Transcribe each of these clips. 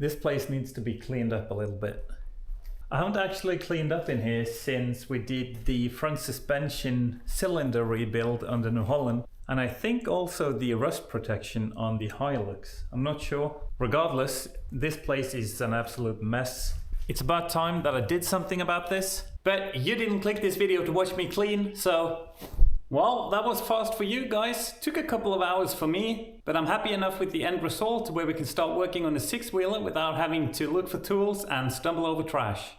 This place needs to be cleaned up a little bit. I haven't actually cleaned up in here since we did the front suspension cylinder rebuild on the New Holland, and I think also the rust protection on the Hilux. I'm not sure. Regardless, this place is an absolute mess. It's about time that I did something about this, but you didn't click this video to watch me clean, so well, that was fast for you guys. Took a couple of hours for me, but I'm happy enough with the end result where we can start working on a six-wheeler without having to look for tools and stumble over trash.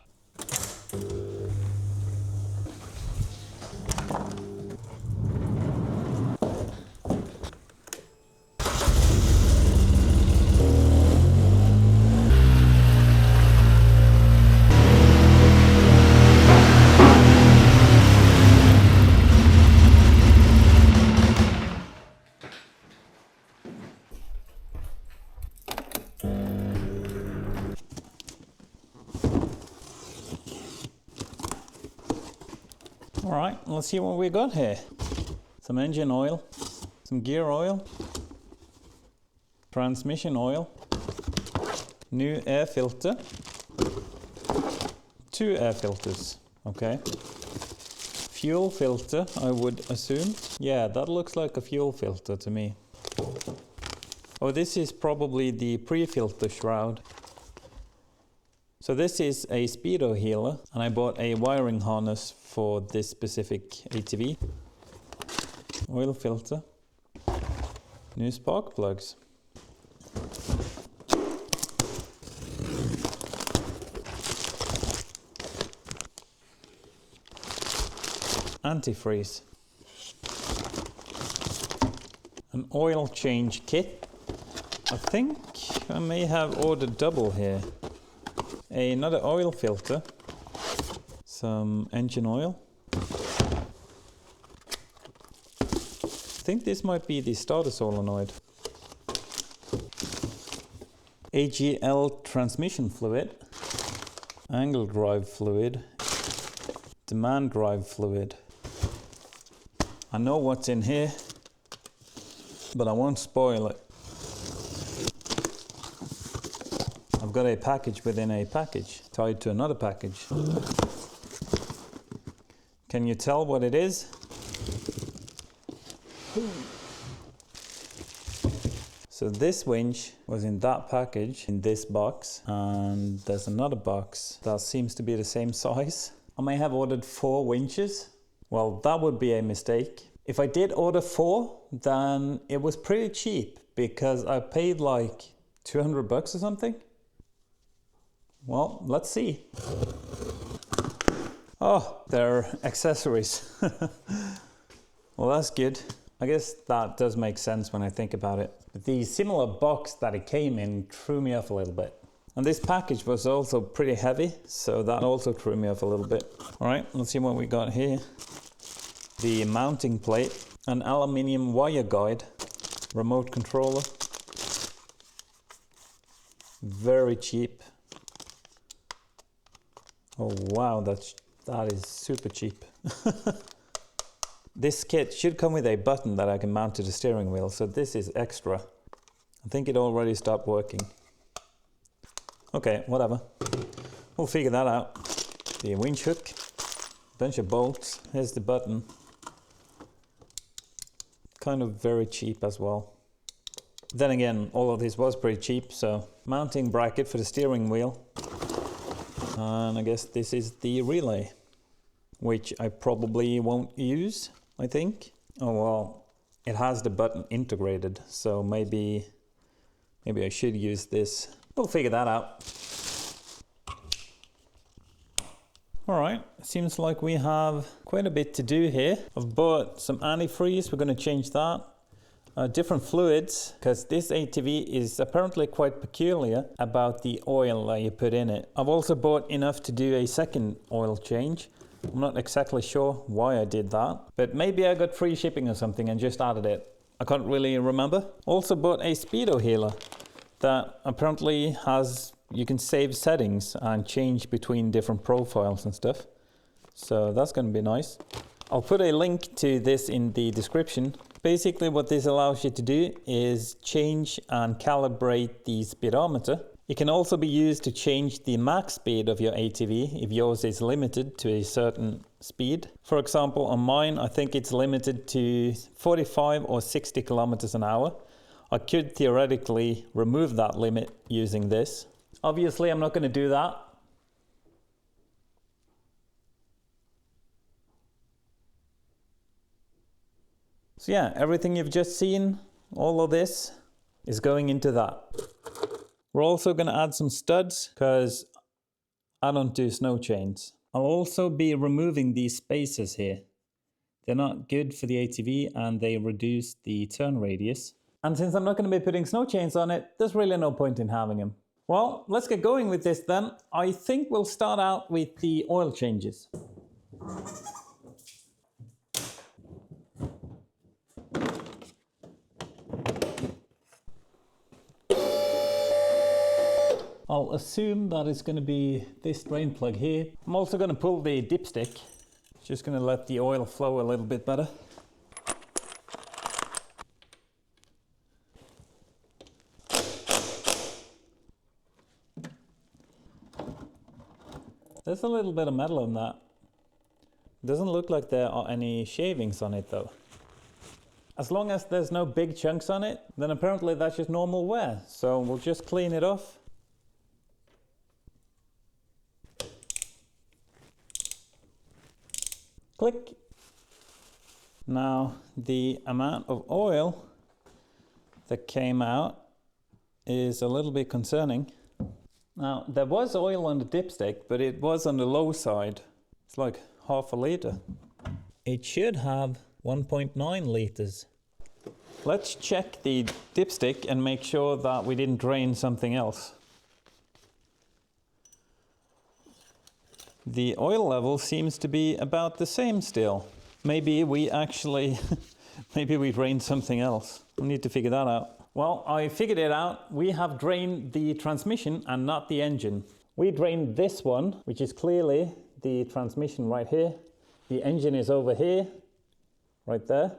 Alright, let's see what we got here. Some engine oil, some gear oil, transmission oil, new air filter, 2 air filters, okay. Fuel filter, I would assume. Yeah, that looks like a fuel filter to me. Oh, this is probably the pre-filter shroud. So this is a speedo healer, and I bought a wiring harness for this specific ATV. Oil filter. New spark plugs. Antifreeze. An oil change kit. I think I may have ordered double here. Another oil filter, some engine oil. I think this might be the starter solenoid. AGL transmission fluid, angle drive fluid, demand drive fluid. I know what's in here, but I won't spoil it. I've got a package within a package, tied to another package. Can you tell what it is? So this winch was in that package, in this box, and there's another box that seems to be the same size. I may have ordered 4 winches. Well, that would be a mistake. If I did order 4, then it was pretty cheap because I paid like 200 bucks or something. Well, let's see. Oh, they're accessories. Well, that's good. I guess that does make sense when I think about it. But the similar box that it came in threw me off a little bit. And this package was also pretty heavy, so that also threw me off a little bit. All right, let's see what we got here. The mounting plate, an aluminium wire guide, remote controller. Very cheap. Oh wow, that is super cheap. This kit should come with a button that I can mount to the steering wheel, so this is extra. I think it already stopped working. Okay, whatever. We'll figure that out. The winch hook, bunch of bolts, here's the button. Kind of very cheap as well. Then again, all of this was pretty cheap, so mounting bracket for the steering wheel. And I guess this is the relay, which I probably won't use, I think. Oh well, it has the button integrated, so maybe I should use this. We'll figure that out. Alright, seems like we have quite a bit to do here. I've bought some antifreeze, we're going to change that. Different fluids, because this ATV is apparently quite peculiar about the oil that you put in it. I've also bought enough to do a second oil change. I'm not exactly sure why I did that, but maybe I got free shipping or something and just added it. I can't really remember. Also bought a speedo healer that apparently has, you can save settings and change between different profiles and stuff. So that's going to be nice. I'll put a link to this in the description. Basically what this allows you to do is change and calibrate the speedometer It can also be used to change the max speed of your ATV if yours is limited to a certain speed. For example, on mine, I think it's limited to 45 or 60 kilometers an hour. I could theoretically remove that limit using this. Obviously, I'm not going to do that. So yeah, everything you've just seen, all of this is going into that. We're also going to add some studs because I don't do snow chains. I'll also be removing these spacers here. They're not good for the ATV and they reduce the turn radius. And since I'm not going to be putting snow chains on it, there's really no point in having them. Well, let's get going with this then. I think we'll start out with the oil changes. I'll assume that it's going to be this drain plug here. I'm also going to pull the dipstick. Just going to let the oil flow a little bit better. There's a little bit of metal on that. Doesn't look like there are any shavings on it though. As long as there's no big chunks on it, then apparently that's just normal wear. So we'll just clean it off. Click. Now the amount of oil that came out is a little bit concerning. Now there was oil on the dipstick, but it was on the low side. It's like half a liter. It should have 1.9 liters. Let's check the dipstick and make sure that we didn't drain something else. The oil level seems to be about the same still. Maybe we actually, maybe we drained something else. We need to figure that out. Well, I figured it out. We have drained the transmission and not the engine. We drained this one, which is clearly the transmission right here. The engine is over here, right there.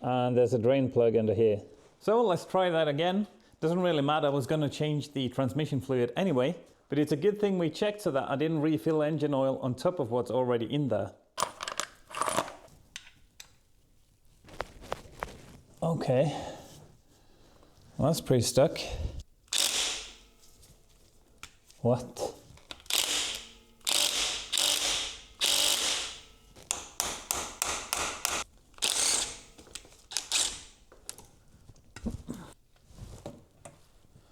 And there's a drain plug under here. So let's try that again. Doesn't really matter, I was gonna change the transmission fluid anyway. But it's a good thing we checked so that I didn't refill engine oil on top of what's already in there. Okay. Well, that's pretty stuck. What?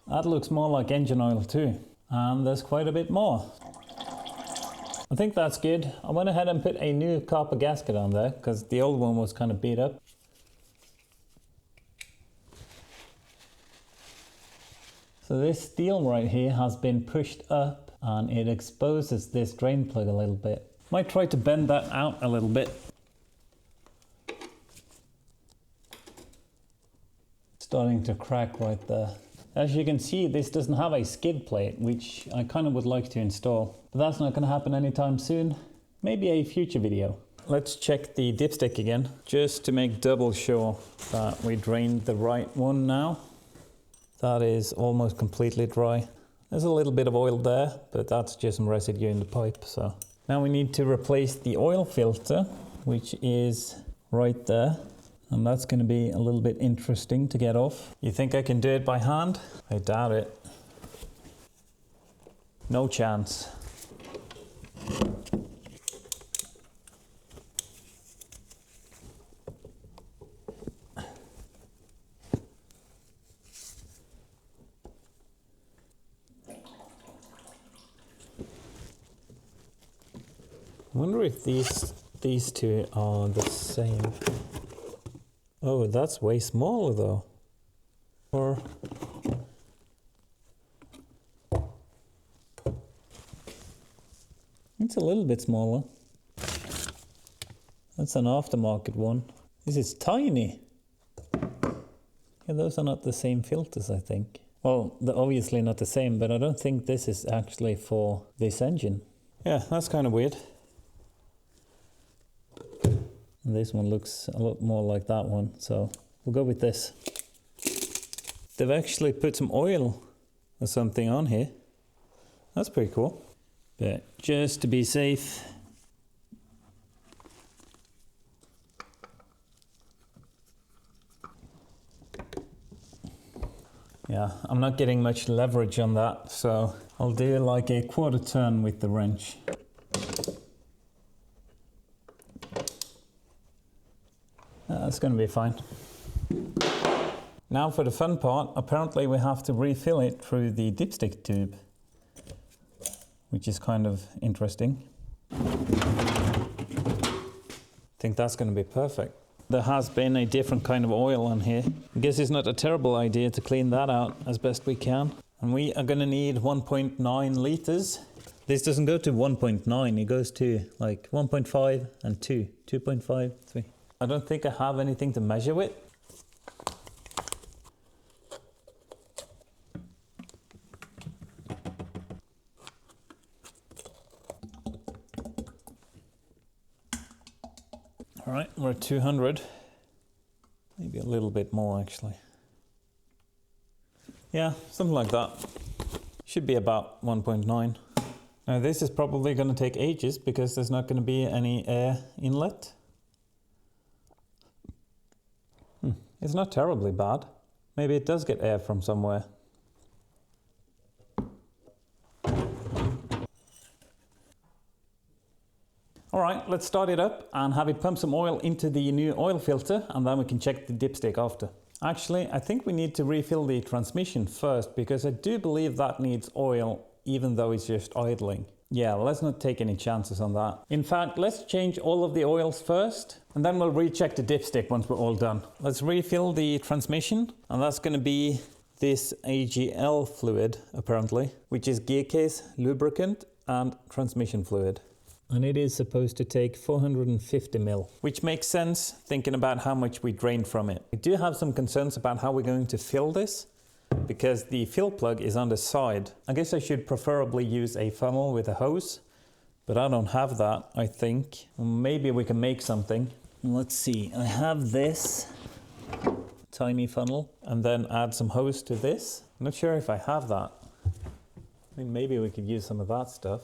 That looks more like engine oil too. And there's quite a bit more. I think that's good. I went ahead and put a new copper gasket on there because the old one was kind of beat up. So this steel right here has been pushed up and it exposes this drain plug a little bit. Might try to bend that out a little bit. Starting to crack right there. As you can see, this doesn't have a skid plate, which I kind of would like to install. But that's not going to happen anytime soon. Maybe a future video. Let's check the dipstick again, just to make double sure that we drained the right one now. That is almost completely dry. There's a little bit of oil there, but that's just some residue in the pipe. So now we need to replace the oil filter, which is right there. And that's going to be a little bit interesting to get off. You think I can do it by hand? I doubt it. No chance. I wonder if these two are the same. Oh, that's way smaller though. Or it's a little bit smaller. That's an aftermarket one. This is tiny. Yeah, those are not the same filters, I think. Well, they're obviously not the same, but I don't think this is actually for this engine. Yeah, that's kind of weird. And this one looks a lot more like that one, so we'll go with this. They've actually put some oil or something on here. That's pretty cool. But just to be safe, yeah, I'm not getting much leverage on that, so I'll do like a quarter turn with the wrench. That's going to be fine. Now for the fun part, apparently we have to refill it through the dipstick tube, which is kind of interesting. I think that's going to be perfect. There has been a different kind of oil on here. I guess it's not a terrible idea to clean that out as best we can. And we are going to need 1.9 liters. This doesn't go to 1.9, it goes to like 1.5 and 2, 2.5, 3. I don't think I have anything to measure with. All right, we're at 200. Maybe a little bit more actually. Yeah, something like that. Should be about 1.9. Now this is probably going to take ages because there's not going to be any air inlet. It's not terribly bad. Maybe it does get air from somewhere. All right, let's start it up and have it pump some oil into the new oil filter, and then we can check the dipstick after. Actually, I think we need to refill the transmission first because I do believe that needs oil even though it's just idling. Yeah, let's not take any chances on that. In fact, let's change all of the oils first and then we'll recheck the dipstick once we're all done. Let's refill the transmission, and that's going to be this AGL fluid apparently, which is gear case, lubricant and transmission fluid. And it is supposed to take 450 ml, which makes sense thinking about how much we drained from it. I do have some concerns about how we're going to fill this because the fill plug is on the side. I guess I should preferably use a funnel with a hose, but I don't have that, I think. Maybe we can make something. Let's see, I have this tiny funnel and then add some hose to this. I'm not sure if I have that. I mean, maybe we could use some of that stuff.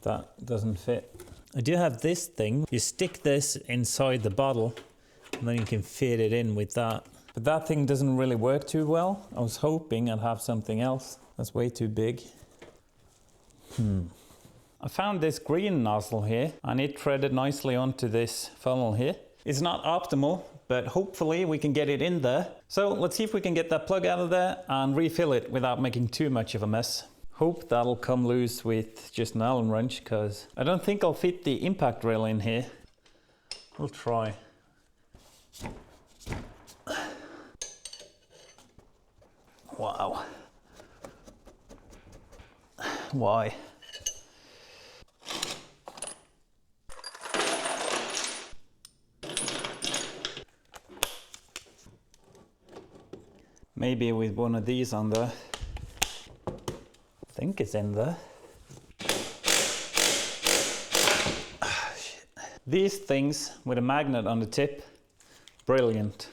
That doesn't fit. I do have this thing. You stick this inside the bottle and then you can fit it in with that. But that thing doesn't really work too well. I was hoping I'd have something else. That's way too big. I found this green nozzle here and it threaded nicely onto this funnel here. It's not optimal, but hopefully we can get it in there. So let's see if we can get that plug out of there and refill it without making too much of a mess. Hope that'll come loose with just an Allen wrench because I don't think I'll fit the impact rail in here. We'll try. Wow. Why? Maybe with one of these on there. I think it's in there. Shit. These things with a magnet on the tip, brilliant.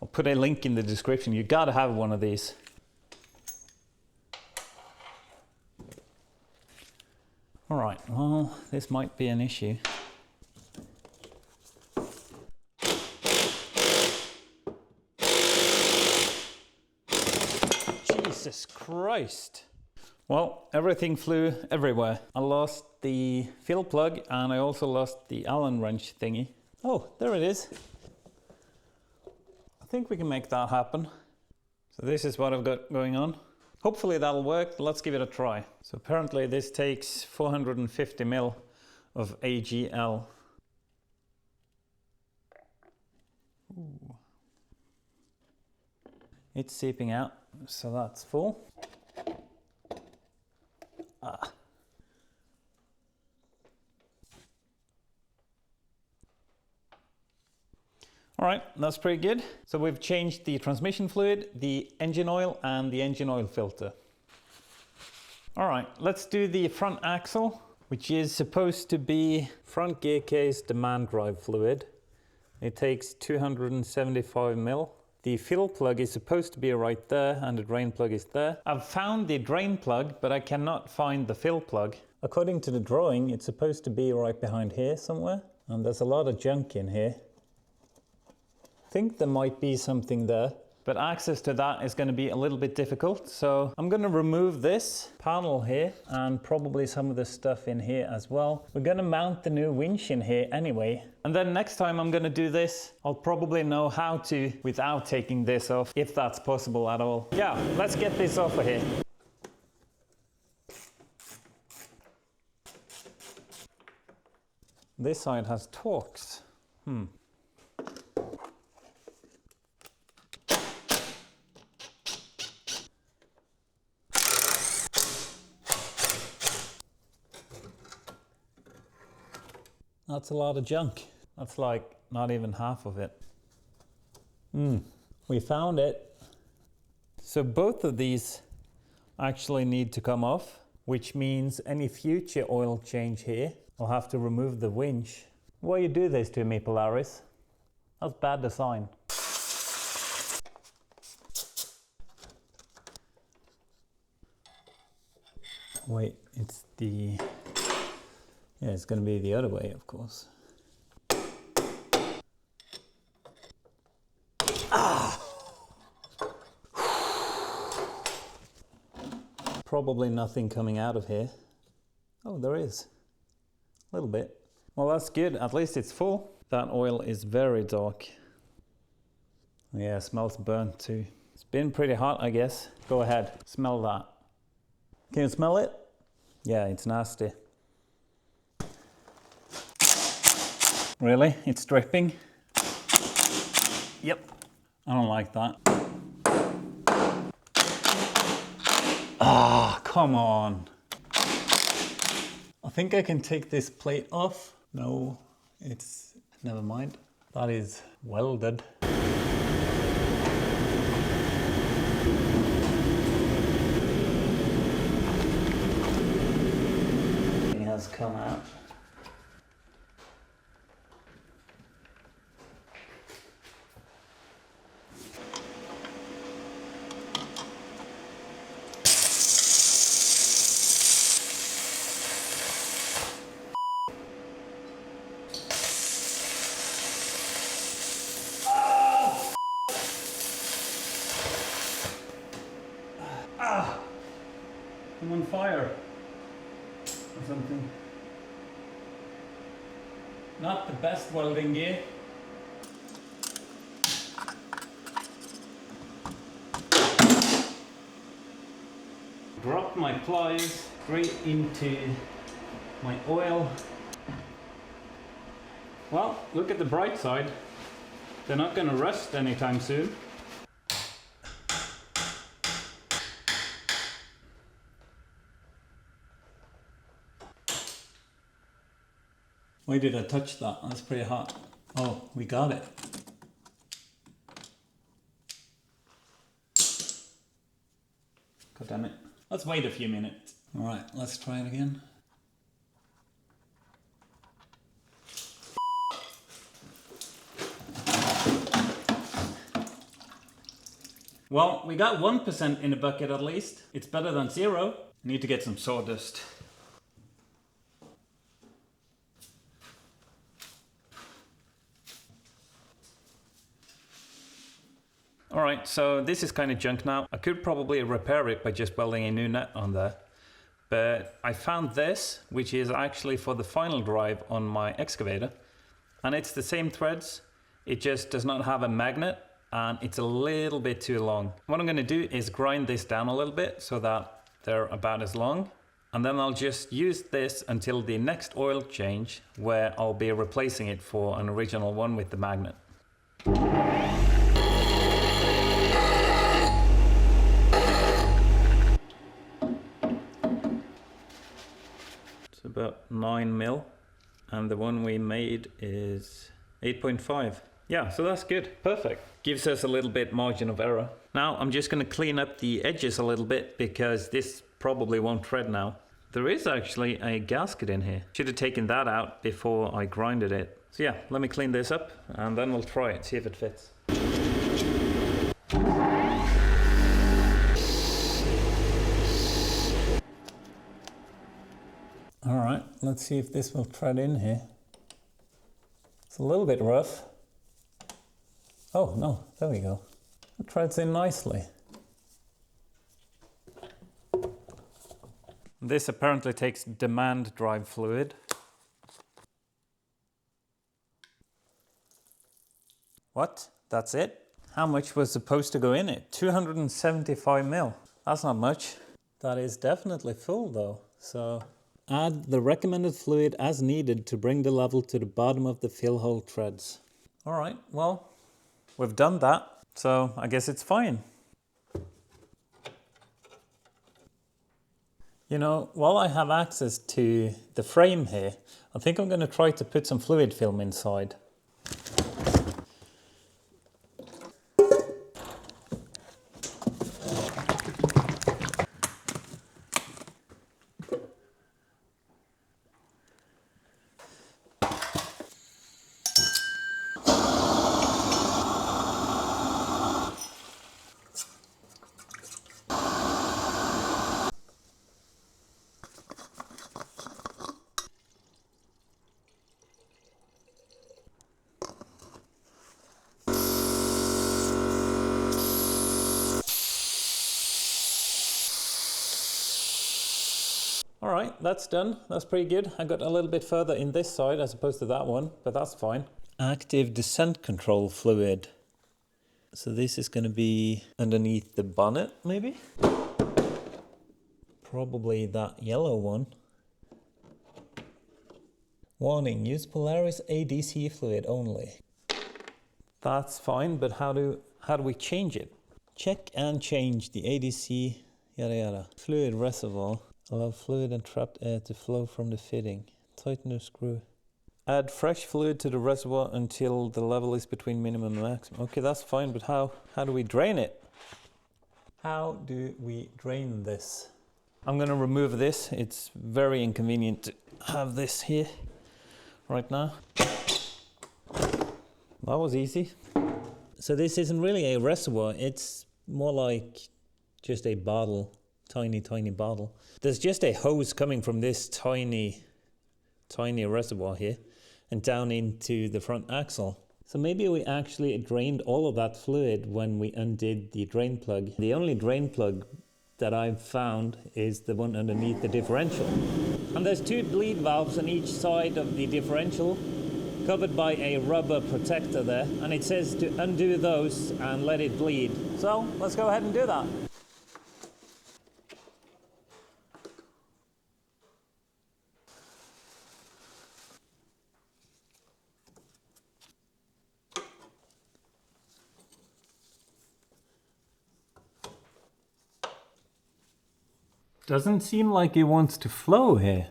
I'll put a link in the description. You gotta have one of these. All right, well, this might be an issue. Jesus Christ. Well, everything flew everywhere. I lost the fill plug and I also lost the Allen wrench thingy. Oh, there it is. I think we can make that happen. So this is what I've got going on. Hopefully that'll work. Let's give it a try. So apparently this takes 450 ml of AGL. Ooh. It's seeping out, so that's full. All right, that's pretty good. So we've changed the transmission fluid, the engine oil, and the engine oil filter. All right, let's do the front axle, which is supposed to be front gear case demand drive fluid. It takes 275 ml. The fill plug is supposed to be right there and the drain plug is there. I've found the drain plug, but I cannot find the fill plug. According to the drawing, it's supposed to be right behind here somewhere. And there's a lot of junk in here. I think there might be something there, but access to that is going to be a little bit difficult. So I'm going to remove this panel here and probably some of the stuff in here as well. We're going to mount the new winch in here anyway. And then next time I'm going to do this, I'll probably know how to without taking this off, if that's possible at all. Yeah, let's get this off of here. This side has Torx. That's a lot of junk. That's like not even half of it. We found it. So both of these actually need to come off, which means any future oil change here, I'll have to remove the winch. Why you do this to me, Polaris? That's bad design. Wait, it's the... Yeah, it's going to be the other way, of course. Probably nothing coming out of here. Oh, there is. A little bit. Well, that's good. At least it's full. That oil is very dark. Yeah, it smells burnt too. It's been pretty hot, I guess. Go ahead, smell that. Can you smell it? Yeah, it's nasty. Really? It's dripping? Yep. I don't like that. Ah, come on. I think I can take this plate off. No, it's... never mind. That is welded. It has come out. I'm on fire or something. Not the best welding gear. Dropped my pliers straight into my oil. Well, look at the bright side. They're not going to rust anytime soon. Why did I touch that? That's pretty hot. Oh, we got it. God damn it. Let's wait a few minutes. All right, let's try it again. Well, we got 1% in the bucket at least. It's better than 0. Need to get some sawdust. Alright, so this is kind of junk now. I could probably repair it by just welding a new nut on there. But I found this, which is actually for the final drive on my excavator. And it's the same threads, it just does not have a magnet and it's a little bit too long. What I'm going to do is grind this down a little bit so that they're about as long. And then I'll just use this until the next oil change, where I'll be replacing it for an original one with the magnet. It's about 9 mil, and the one we made is 8.5. Yeah, so that's good, perfect. Gives us a little bit margin of error. Now I'm just going to clean up the edges a little bit because this probably won't thread now. There is actually a gasket in here. Should have taken that out before I grinded it. So yeah, let me clean this up and then we'll try it, see if it fits. All right, let's see if this will thread in here. It's a little bit rough. Oh no, there we go. It threads in nicely. This apparently takes demand drive fluid. What? That's it? How much was supposed to go in it? 275 mil. That's not much. That is definitely full though. So add the recommended fluid as needed to bring the level to the bottom of the fill hole threads. All right, well, we've done that. So I guess it's fine. You know, while I have access to the frame here, I think I'm going to try to put some fluid film inside. All right, that's done. That's pretty good. I got a little bit further in this side as opposed to that one, but that's fine. Active descent control fluid. So this is going to be underneath the bonnet, maybe? Probably that yellow one. Warning, use Polaris ADC fluid only. That's fine, but how do we change it? Check and change the ADC, yada yada. Fluid reservoir. Allow fluid and trapped air to flow from the fitting. Tighten the screw. Add fresh fluid to the reservoir until the level is between minimum and maximum. Okay, that's fine, but how do we drain it? How do we drain this? I'm going to remove this. It's very inconvenient to have this here right now. That was easy. So this isn't really a reservoir. It's more like just a bottle. Tiny bottle. There's just a hose coming from this tiny reservoir here and down into the front axle. So maybe we actually drained all of that fluid when we undid the drain plug. The only drain plug that I've found is the one underneath the differential. And there's two bleed valves on each side of the differential, covered by a rubber protector there, and it says to undo those and let it bleed. So let's go ahead and do that. Doesn't seem like it wants to flow here.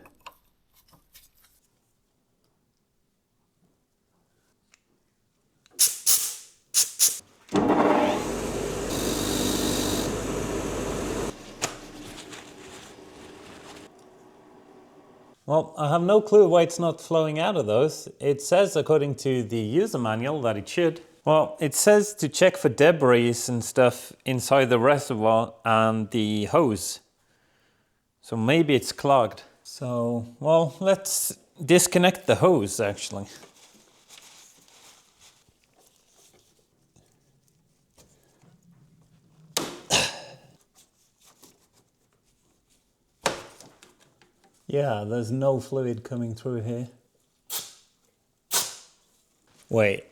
Well, I have no clue why it's not flowing out of those. It says, according to the user manual, that it should. Well, it says to check for debris and stuff inside the reservoir and the hose. So maybe it's clogged. So, well, let's disconnect the hose actually. Yeah, there's no fluid coming through here. Wait.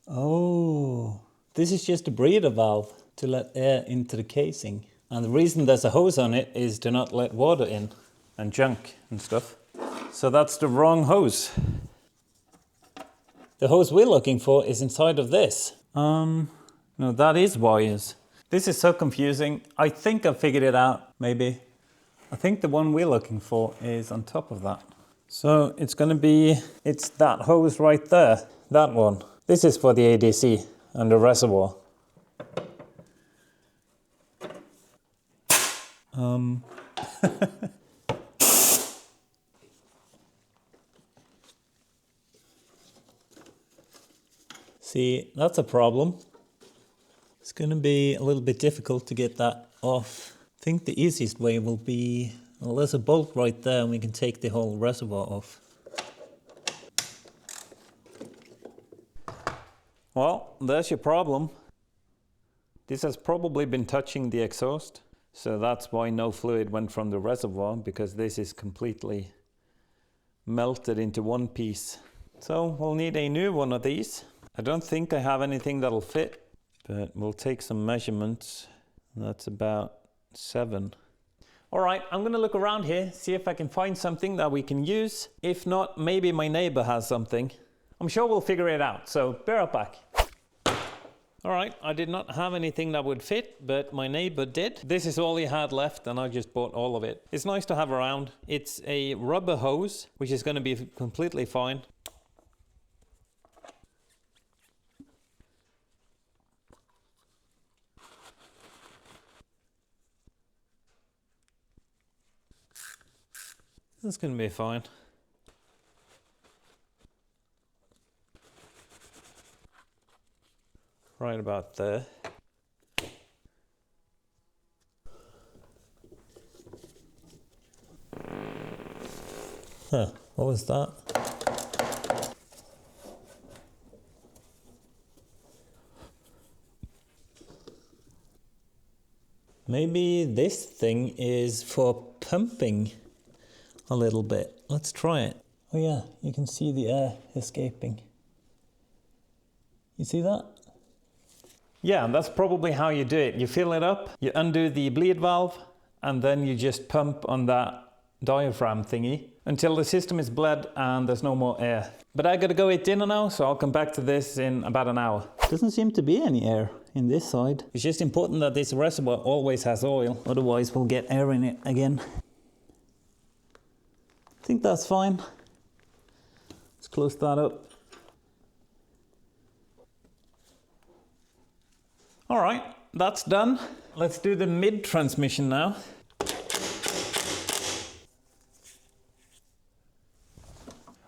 Oh, this is just a breather valve to let air into the casing. And the reason there's a hose on it is to not let water in and junk and stuff. So that's the wrong hose. The hose we're looking for is inside of this. No, that is wires. This is so confusing. I think I figured it out, maybe. I think the one we're looking for is on top of that. So it's that hose right there, that one. This is for the ADC and the reservoir. See, that's a problem. It's going to be a little bit difficult to get that off. I think the easiest way will be Well, there's a bolt right there and we can take the whole reservoir off. Well, there's your problem. This has probably been touching the exhaust, so that's why no fluid went from the reservoir, because this is completely melted into one piece. So we'll need a new one of these. I don't think I have anything that'll fit, but we'll take some measurements. That's about 7. All right, I'm gonna look around here, see if I can find something that we can use. If not, maybe my neighbor has something. I'm sure we'll figure it out, so bear up back. All right, I did not have anything that would fit, but my neighbor did. This is all he had left and I just bought all of it. It's nice to have around. It's a rubber hose, which is gonna be completely fine. This is going to be fine. Right about there. Huh, what was that? Maybe this thing is for pumping a little bit. Let's try it. Oh yeah, you can see the air escaping. You see that? Yeah, that's probably how you do it. You fill it up, you undo the bleed valve, and then you just pump on that diaphragm thingy until the system is bled and there's no more air. But I gotta go eat dinner now, so I'll come back to this in about an hour. Doesn't seem to be any air in this side. It's just important that this reservoir always has oil, otherwise we'll get air in it again. I think that's fine. Let's close that up. All right, that's done. Let's do the mid transmission now.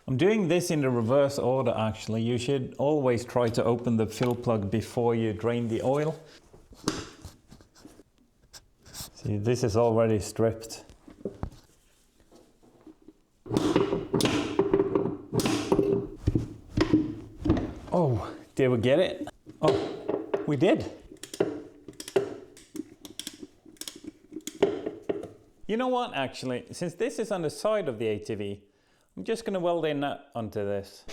I'm doing this in the reverse order actually. You should always try to open the fill plug before you drain the oil. See, this is already stripped. Oh, did we get it? Oh, we did. You know what, actually, since this is on the side of the ATV, I'm just going to weld a nut onto this.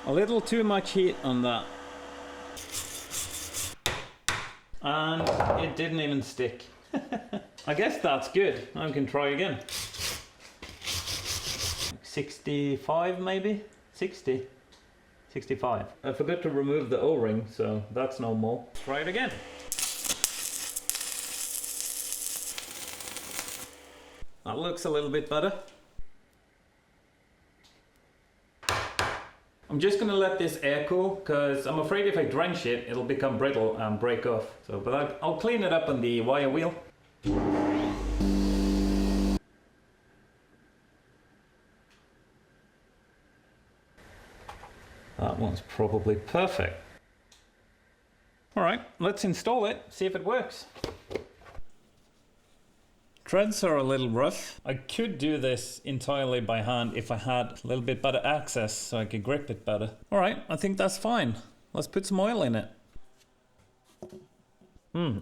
A little too much heat on that. And it didn't even stick. I guess that's good. I can try again. 65 maybe? 60? 65. I forgot to remove the O-ring, so that's no more. Try it again. That looks a little bit better. I'm just gonna let this air cool, because I'm afraid if I drench it, it'll become brittle and break off. So, but I'll clean it up on the wire wheel. That one's probably perfect. All right, let's install it, see if it works. Treads are a little rough. I could do this entirely by hand if I had a little bit better access so I could grip it better. All right, I think that's fine. Let's put some oil in it.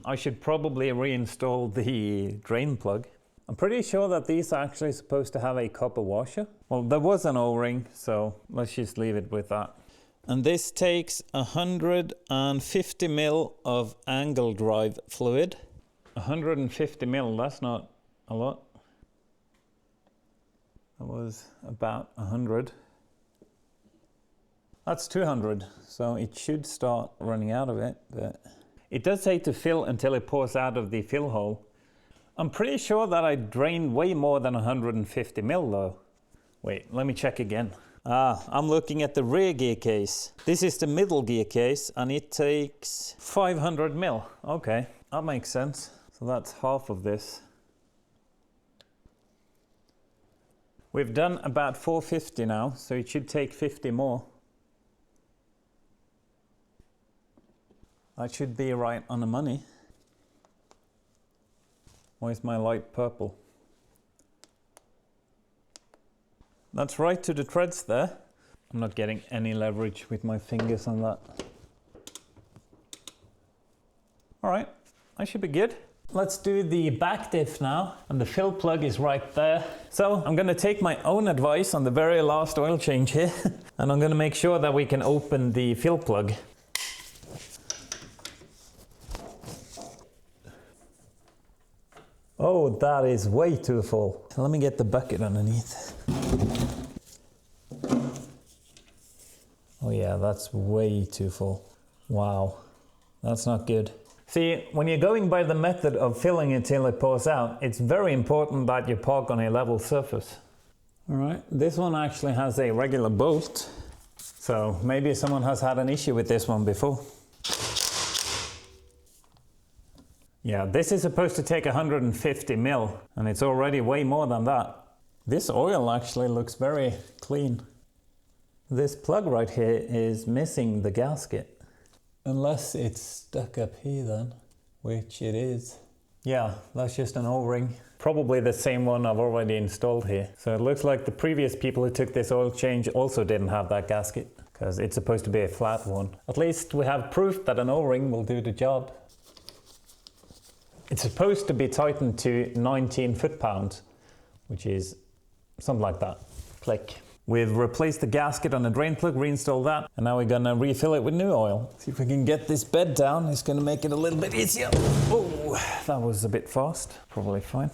I should probably reinstall the drain plug. I'm pretty sure that these are actually supposed to have a copper washer. Well, there was an O-ring, so let's just leave it with that. And this takes 150 mil of angle drive fluid. 150 mil, that's not a lot. That was about 100. That's 200, so it should start running out of it, but it does say to fill until it pours out of the fill hole. I'm pretty sure that I drained way more than 150 mil though. Wait, let me check again. I'm looking at the rear gear case. This is the middle gear case and it takes 500 mil. Okay, that makes sense. So that's half of this. We've done about 450 now, so it should take 50 more. That should be right on the money. Why is my light purple? That's right to the threads there. I'm not getting any leverage with my fingers on that. All right, I should be good. Let's do the back diff now, and the fill plug is right there. So I'm gonna take my own advice on the very last oil change here, and I'm gonna make sure that we can open the fill plug. Oh, that is way too full. Let me get the bucket underneath. Oh yeah, that's way too full. Wow, that's not good. See, when you're going by the method of filling it till it pours out, it's very important that you park on a level surface. All right, this one actually has a regular bolt. So maybe someone has had an issue with this one before. Yeah, this is supposed to take 150 mil, and it's already way more than that. This oil actually looks very clean. This plug right here is missing the gasket. Unless it's stuck up here then, which it is. Yeah, that's just an O-ring. Probably the same one I've already installed here. So it looks like the previous people who took this oil change also didn't have that gasket, because it's supposed to be a flat one. At least we have proof that an O-ring will do the job. It's supposed to be tightened to 19 foot-pounds, which is something like that. Click. We've replaced the gasket on the drain plug, reinstalled that, and now we're gonna refill it with new oil. See if we can get this bed down. It's gonna make it a little bit easier. Oh, that was a bit fast. Probably fine.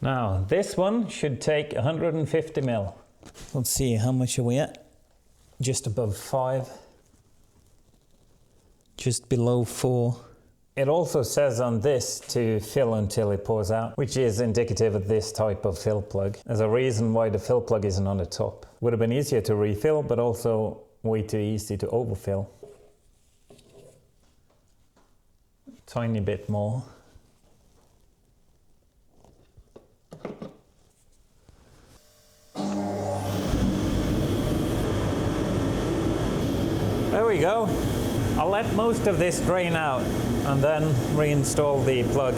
Now, this one should take 150 mil. Let's see, how much are we at? Just above 5. Just below 4. It also says on this to fill until it pours out, which is indicative of this type of fill plug. There's a reason why the fill plug isn't on the top. Would have been easier to refill, but also way too easy to overfill. Tiny bit more. There we go. I'll let most of this drain out and then reinstall the plug.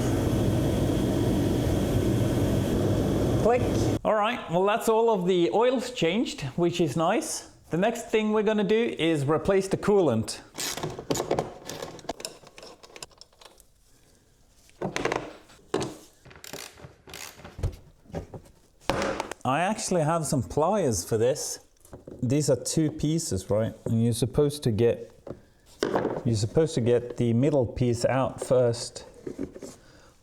Click. All right, well that's all of the oils changed, which is nice. The next thing we're gonna do is replace the coolant. I actually have some pliers for this. These are 2 pieces, right? And you're supposed to get the middle piece out first,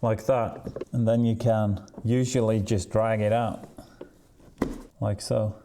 like that. And then you can usually just drag it out, like so.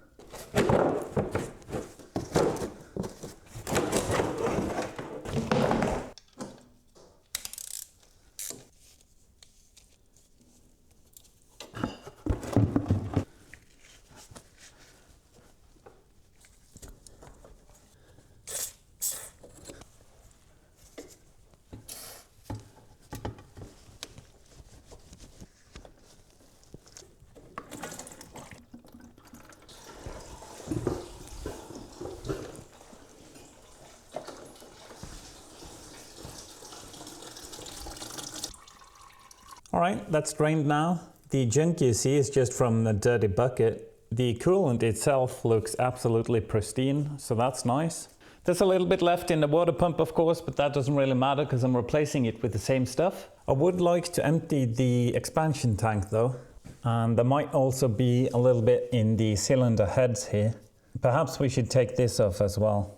All right, that's drained now. The junk you see is just from the dirty bucket. The coolant itself looks absolutely pristine, so that's nice. There's a little bit left in the water pump, of course, but that doesn't really matter because I'm replacing it with the same stuff. I would like to empty the expansion tank though, and there might also be a little bit in the cylinder heads here. Perhaps we should take this off as well.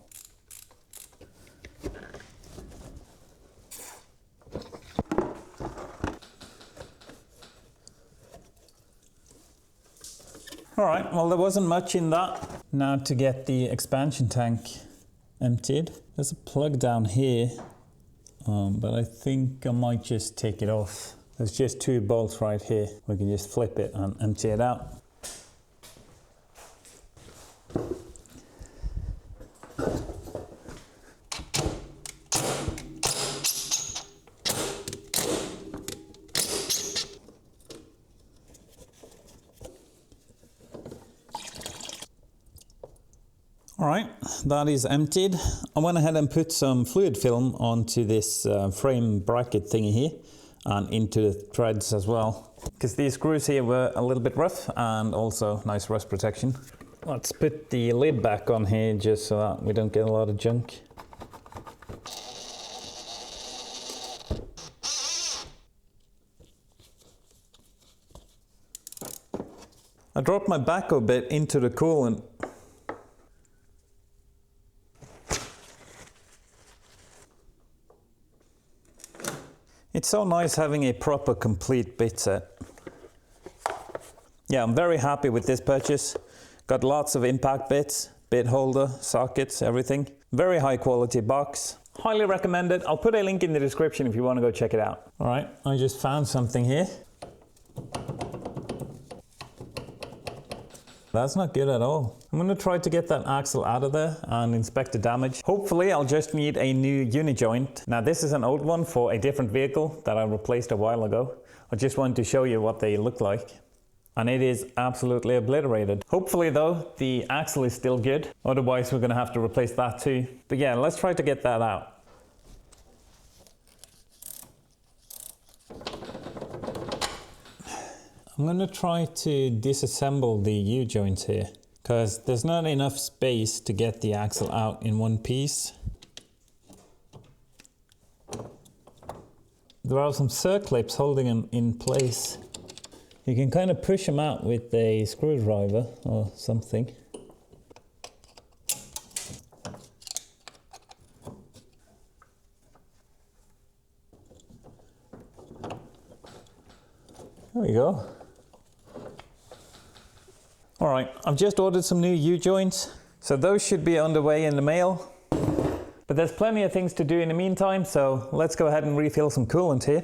All right, well there wasn't much in that. Now to get the expansion tank emptied. There's a plug down here, but I think I might just take it off. There's just 2 bolts right here. We can just flip it and empty it out. All right, that is emptied. I went ahead and put some fluid film onto this frame bracket thingy here and into the threads as well, because these screws here were a little bit rough and also nice rust protection. Let's put the lid back on here just so that we don't get a lot of junk. I dropped my backhoe bit into the coolant. It's so nice having a proper complete bit set. Yeah, I'm very happy with this purchase. Got lots of impact bits, bit holder, sockets, everything. Very high quality box. Highly recommend it. I'll put a link in the description if you want to go check it out. All right, I just found something here. That's not good at all. I'm going to try to get that axle out of there and inspect the damage. Hopefully I'll just need a new uni joint. Now this is an old one for a different vehicle that I replaced a while ago. I just wanted to show you what they look like. And it is absolutely obliterated. Hopefully though, the axle is still good. Otherwise we're going to have to replace that too. But yeah, let's try to get that out. I'm going to try to disassemble the U-joints here, because there's not enough space to get the axle out in one piece. There are some circlips holding them in place. You can kind of push them out with a screwdriver or something. There we go. All right, I've just ordered some new U-joints, so those should be on the way in the mail. But there's plenty of things to do in the meantime, so let's go ahead and refill some coolant here.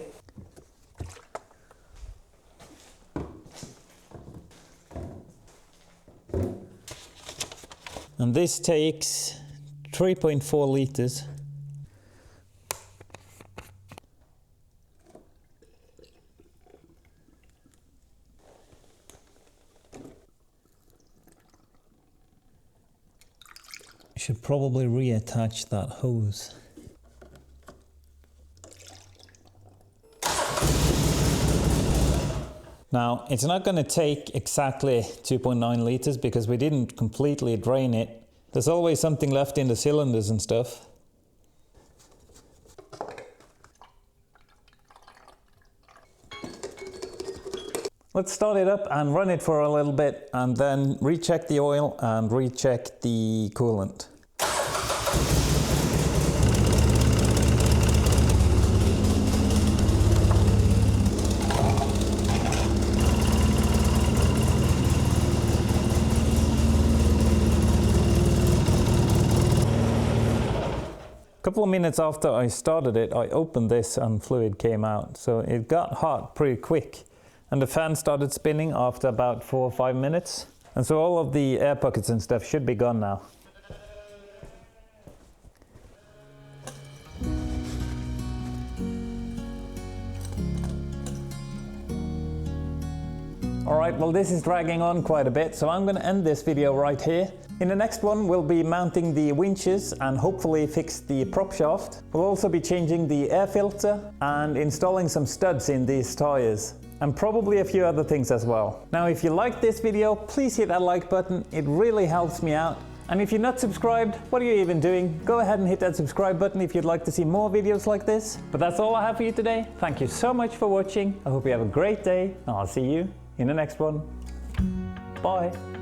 And this takes 3.4 liters. Should probably reattach that hose. Now, it's not going to take exactly 2.9 liters because we didn't completely drain it. There's always something left in the cylinders and stuff. Let's start it up and run it for a little bit and then recheck the oil and recheck the coolant. A couple of minutes after I started it, I opened this and fluid came out. So it got hot pretty quick. And the fan started spinning after about 4 or 5 minutes. And so all of the air pockets and stuff should be gone now. Alright, well this is dragging on quite a bit, so I'm going to end this video right here. In the next one we'll be mounting the winches and hopefully fix the prop shaft. We'll also be changing the air filter and installing some studs in these tires. And probably a few other things as well. Now if you liked this video, please hit that like button, it really helps me out. And if you're not subscribed, what are you even doing? Go ahead and hit that subscribe button if you'd like to see more videos like this. But that's all I have for you today. Thank you so much for watching. I hope you have a great day and I'll see you in the next one. Bye.